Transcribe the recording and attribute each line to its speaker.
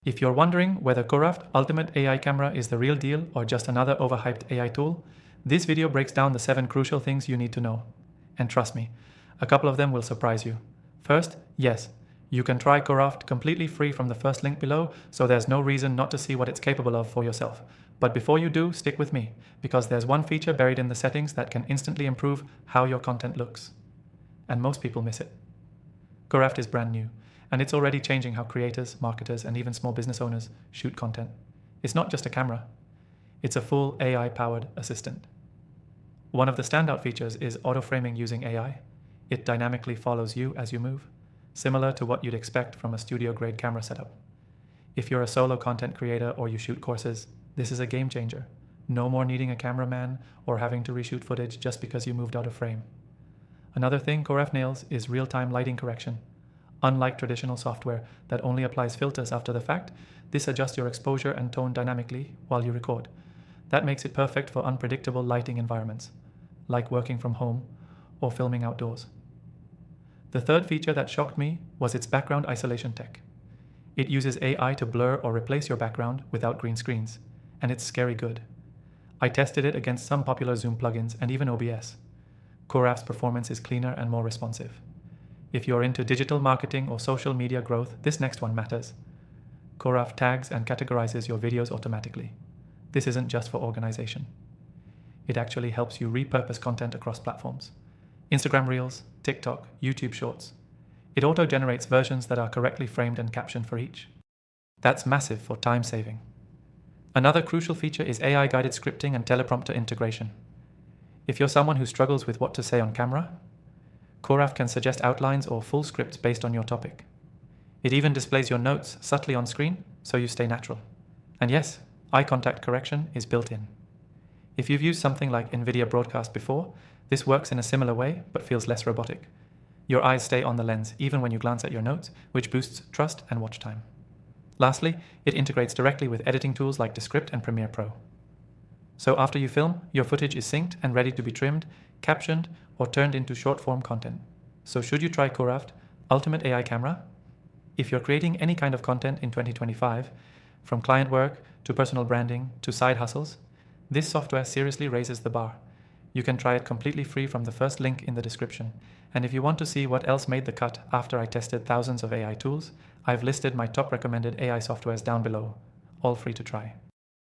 Speaker 1: If you're wondering whether Cooraft Ultimate AI Camera is the real deal or just another overhyped AI tool, this video breaks down the 7 crucial things you need to know. And trust me, a couple of them will surprise you. First, yes, you can try Cooraft completely free from the first link below, so there's no reason not to see what it's capable of for yourself. But before you do, stick with me, because there's one feature buried in the settings that can instantly improve how your content looks. And most people miss it. Cooraft is brand new, and it's already changing how creators, marketers, and even small business owners shoot content. It's not just a camera. It's a full AI-powered assistant. One of the standout features is auto-framing using AI. It dynamically follows you as you move, similar to what you'd expect from a studio-grade camera setup. If you're a solo content creator or you shoot courses, this is a game changer. No more needing a cameraman or having to reshoot footage just because you moved out of frame. Another thing Cooraft nails is real-time lighting correction. Unlike traditional software that only applies filters after the fact, this adjusts your exposure and tone dynamically while you record. That makes it perfect for unpredictable lighting environments, like working from home or filming outdoors. The third feature that shocked me was its background isolation tech. It uses AI to blur or replace your background without green screens, and it's scary good. I tested it against some popular Zoom plugins and even OBS. Cooraft's performance is cleaner and more responsive. If you're into digital marketing or social media growth, this next one matters. Cooraft tags and categorizes your videos automatically. This isn't just for organization. It actually helps you repurpose content across platforms. Instagram Reels, TikTok, YouTube Shorts. It auto-generates versions that are correctly framed and captioned for each. That's massive for time saving. Another crucial feature is AI-guided scripting and teleprompter integration. If you're someone who struggles with what to say on camera, Cooraft can suggest outlines or full scripts based on your topic. It even displays your notes subtly on screen, so you stay natural. And yes, eye contact correction is built in. If you've used something like NVIDIA Broadcast before, this works in a similar way, but feels less robotic. Your eyes stay on the lens even when you glance at your notes, which boosts trust and watch time. Lastly, it integrates directly with editing tools like Descript and Premiere Pro. So after you film, your footage is synced and ready to be trimmed, captioned, or turned into short-form content. So should you try Cooraft Ultimate AI Camera? If you're creating any kind of content in 2025, from client work to personal branding to side hustles, this software seriously raises the bar. You can try it completely free from the first link in the description. And if you want to see what else made the cut after I tested thousands of AI tools, I've listed my top recommended AI softwares down below, all free to try.